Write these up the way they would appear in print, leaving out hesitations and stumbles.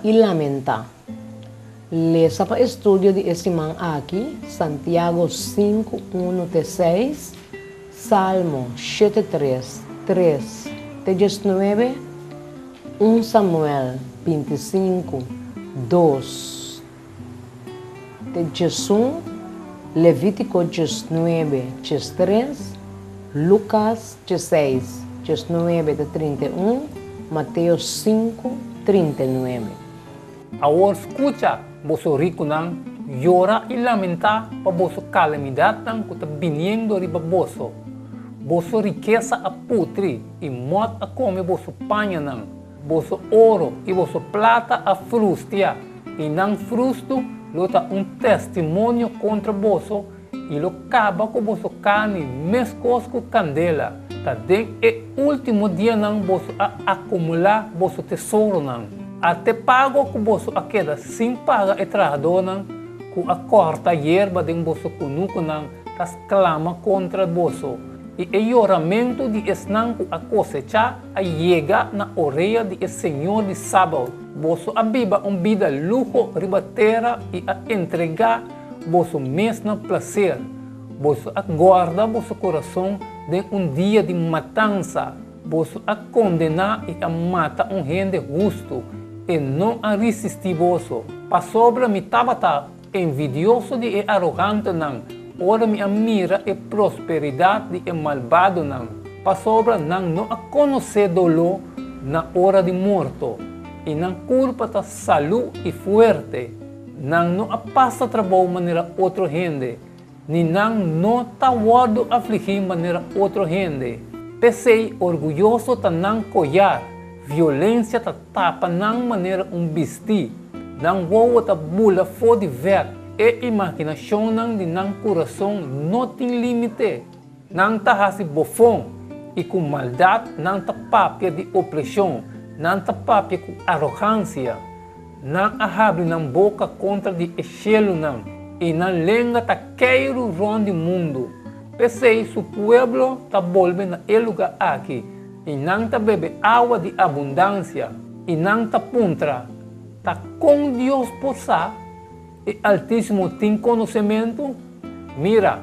y lamentar. Lesa para estudio de este man aquí, Santiago 5, 1-6, Salmo 7, 3, 19, 1 Samuel 25, 2, Jesús, Levítico 19, 3, Lucas 6, 9-31, Mateo 5, 39. Agora escuta, vosso rico não llora e lamenta para vosso calamidade não que está vindo riba vosso. Vosso riqueza a putri e morte a come vosso panha não. Vosso ouro e vosso plata a frustia e não frusto lota testemunho contra vosso e lo acaba com vosso carne mescos com candela. Tá den último dia não vosso a acumular vosso tesouro não. Até pago com vosso a queda sem paga e trabalhador não, com a corta hierba de vosso cunuco não, tas clama contra vosso. E o oramento de esnão com a cosecha a chega na orelha de Senhor de sábado. Vosso abiba vida luxo ribatera e a entregar vosso mesmo prazer. Vosso aguarda vosso coração de dia de matança. Vosso a condenar e a matar gente justo e não a resistir vosso. Pa sobra mi tabata envidioso de arrogante não. Ora me mira e prosperidade de malvado não. Pa sobra não a conhecer dolor na hora de morto. E não culpa ta saúde e forte. Não a passa trabalho maneira outra gente. Ni não ta guardo afligir maneira outra gente. Pensei orgulhoso ta não colhar. Violência ta tapa não maneira vestir. Não voa ta bula for de ver. E imaginação não de não coração não tem limite. Não ta hasi bofão. E com maldade não ta papia de opressão. Não ta papia com arrogância. Não abre na boca contra de cielo não. E não lenga ta queiro ronde mundo. Pensei su pueblo ta volve na lugar aqui. E não ta bebe água de abundância. E não ta puntra. Ta com Deus possa. E Altíssimo tem conhecimento. Mira,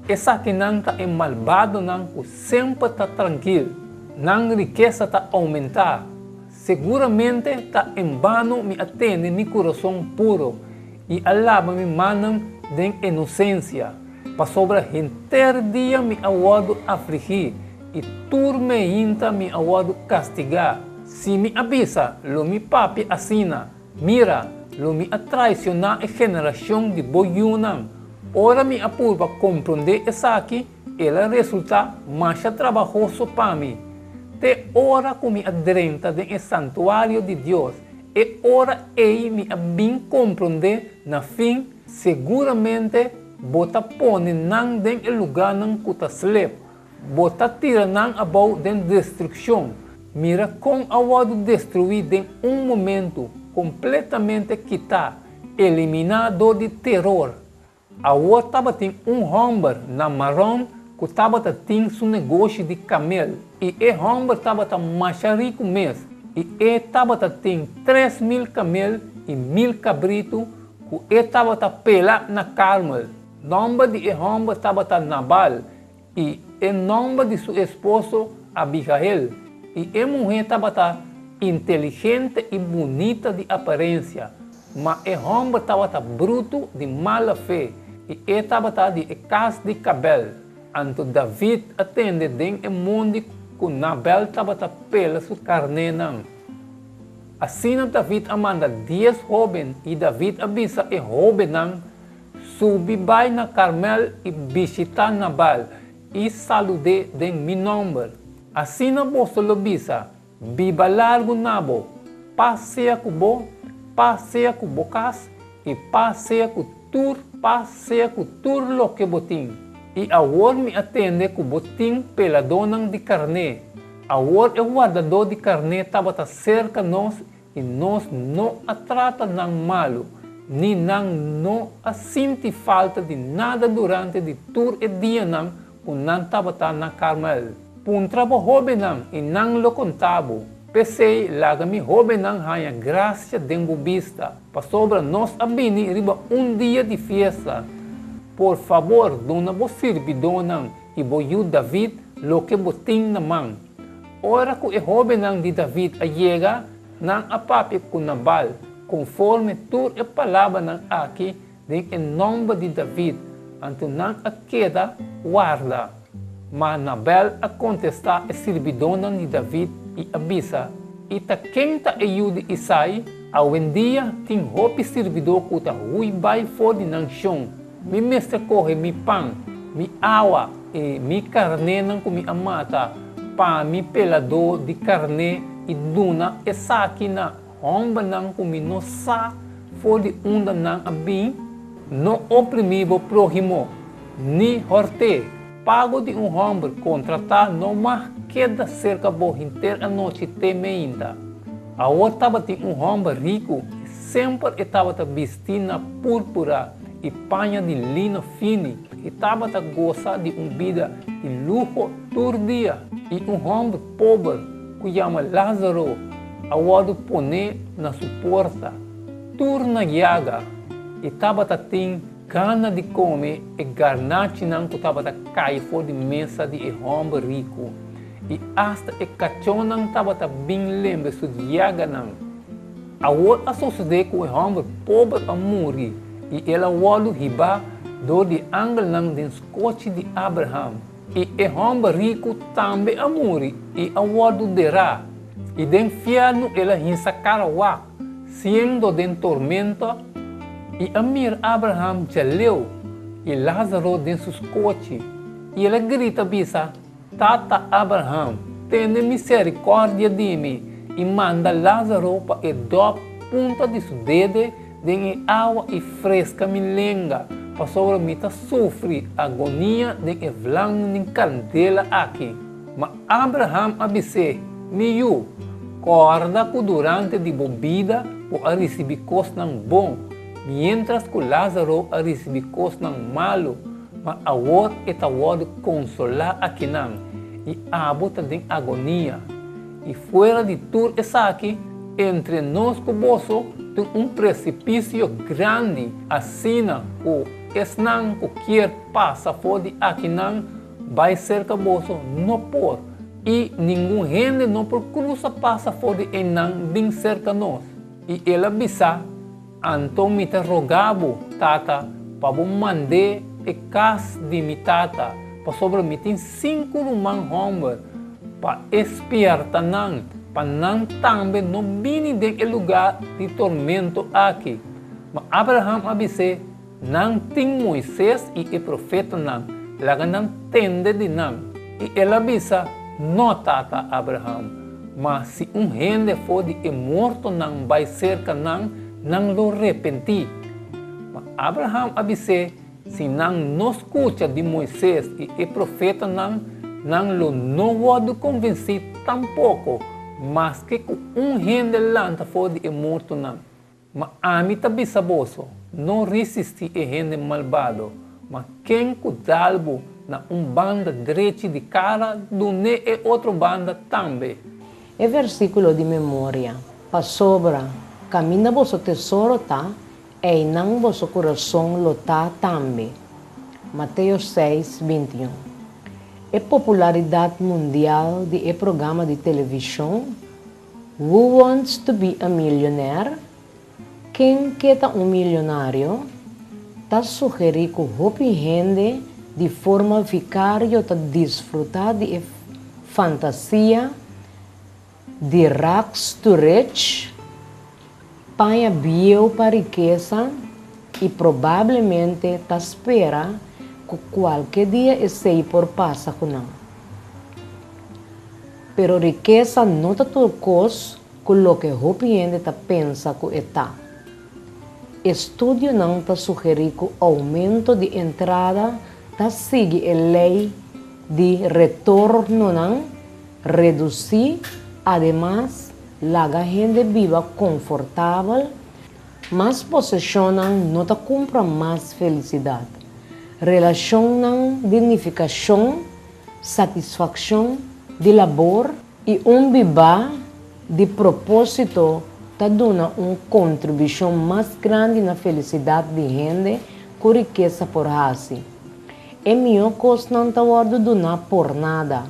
essa que não ta é malvado não. Sempre ta tranquilo. Não riqueza ta aumentar. Seguramente está em vano me atende mi coração puro e alaba me manam de inocência. Para sobra inteiro dia me aguardo afligir e turme inta me aguardo castigar. Se me avisa, lo me papi assina. Mira, lo me a traicionar a geração de boiunam. Ora me apurva compreender essa aqui, ela resulta mais trabalhoso para mim. Te ora com me adrenta de santuário de Deus. E ora ei me a bem compreender na fim, seguramente bota pone não den lugar não cuta slep. Bota tira não abau den destruição. Mira com awado destruir de momento completamente quitar, eliminado de terror. Awad tava tem homem na marrom que estava tendo seu negócio de camelo. E o homem estava mais rico mesmo. E ele estava tendo 3.000 camelos e 1.000 cabritos que ele estava pelado na Carmel. O nome de homem estava Nabal. E o nome de seu esposo Abigail. E a mulher estava inteligente e bonita de aparência. Mas o homem estava bruto de mala fé. E ele estava de casa de cabelo. Anto David atende den e mundo que Nabal estava pela sua carne não. Assim David amanda 10 jovens e David avisa e jovem não subi vai na Carmel e visitar Nabal e salude den mi nome. Assim na bolsa lobisa, viva largo nabo, passeia com bo, passeia com bocas e passeia com tur lo que botim. E agora me atende com o botim pela dona de carne. Agora o guardador de carne estava cerca de nós e nós não a trata não malo, nem não a sente falta de nada durante de tur e dia não, quando não estava na Carmel. Puntrabo jovem não e não lo contavo. Pensei, laga mi joven ng hanya gracia dengo vista, pa sobra nos abini riba dia de fiesta. Por favor, dona bo servidonang, iboyu David, lo que boting namang. Ora ko e joven ng di David ayega, nang apapi ko nabal, conforme tur e palabra ng aki, din en nombre de David, anto nang akeda, guarda. Manabel a contestar e servidona de David e avisa, ita quenta e yude Isai, awendia tin hopi servidor kuta hui bai for de nanchon, mi mestre corre mi pão, mi awa e mi carne nang kumi amata, pa mi pelador de carne e duna e saki na homba nang kumi no sa for de unda nang abim, no oprimivo prójimo, ni horte, pago de homem contratar não mais queda cerca bo inter a noite teme ainda. A outra tem homem rico e sempre estava vestindo na púrpura e panha de lino fino e estava gozar de vida de luxo todo dia. E homem pobre que chama Lázaro, a outra pone na sua porta, turna yaga e estava tem gana de comer e garnache não que estava cair fora de mesa de homem rico. E hasta e cachorro não estava bem lembra se de yaga não. A outra sucedeu com o homem pobre a morrer. E ela olhou riba do de ângulo não den coche de Abraham. E o homem rico também a morrer. E a outra derá. E den fiano ela hinsacara wa, sendo den tormento. E Amir Abraham já leu, e Lázaro dentro dos coches. E ela grita, bisa, Tata Abraham, tenha misericórdia de mim, e manda Lázaro para a ponta de seu dedo, de água e fresca me lenga, para sobre mim sofrer agonia de vlang de candela aqui. Mas Abraham abise, miu, corda que durante de bebida, para receber coisas bom. Mientras que Lázaro a receber coisas malo, mas a outra está consolar a quinam e a bota de agonia. E fora de tudo essa aqui, entre nós com o bolso, tem precipício grande, assim o esnan que quer passar fora de aquinam, vai ser que o bolso não pode. E nenhum gente não por cruza passa fora de enang bem cerca nós. E ela avisa, então me rogava, tata, para mandar e casa de mi tata, para sobre mim tem 5 rumang homens, para espiar tanang, para não também não vini de lugar de tormento aqui. Mas Abraham avise, não tem Moisés e o profeta não, laga não tende de não. E ela avisa, não tata Abraham, mas se gente for de morto não vai cerca não lo arrepenti. Mas Abraham avise, se não escuta de Moisés e o profeta não lo não pode convencer tampouco, mas que gente lanta for de morto não. Mas a mim também saboso, não resiste a gente malvado, mas quem cuidalbo na banda direita de cara do ne e outra banda também. É versículo de memória, para sobra, caminha vosso tesouro tá, e não vosso coração lo tá também. Mateus 6, 21. A popularidade mundial de programa de televisão Who Wants to be a Millionaire? Quem quer milionário? Tá sugerindo que hopi gente de forma vicária tá desfrutar de fantasia de rags to rich, panha bio para riqueza e provavelmente tá espera que qualquer dia esse por passa com não. Pero riqueza não tá turcos com o que o cliente tá pensa que está. Estudo não tá sugerindo que o aumento de entrada tá sigue a lei de retorno não reduzir. Además, la gente viva confortável, mas possessionan não te compra mais felicidade. Relacionam dignificação, satisfação de labor e viva De propósito, está dando uma contribuição mais grande na felicidade de gente com riqueza por raça. É melhor coisa não está donar por nada.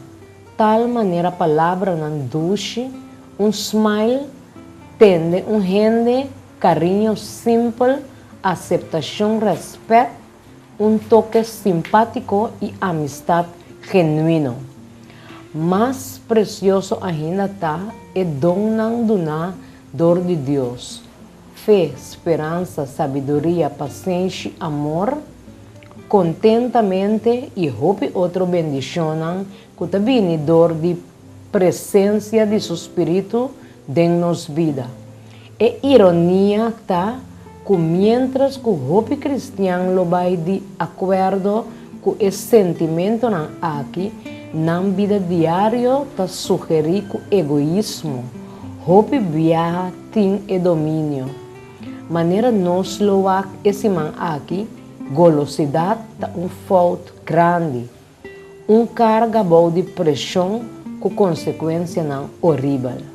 Tal maneira a palavra não duche, um smile, tende um rende, carinho simples, aceitação, respeito, um toque simpático e amistade genuíno. Mais precioso ainda está é donar dor de Deus. Fé, esperança, sabedoria, paciência, amor, contentamento e hope outra bendição que está vindo de presença de seu Espírito em nossa vida. É ironia tá que mientras que o hope cristiano vai de acordo com esse sentimento aqui, na vida diária está sugerir que o egoísmo, hope viaja tem e domínio. Maneira nós louvar esse man aqui, golosidade está falta grande, carga boa de pressão com consequência não horrível.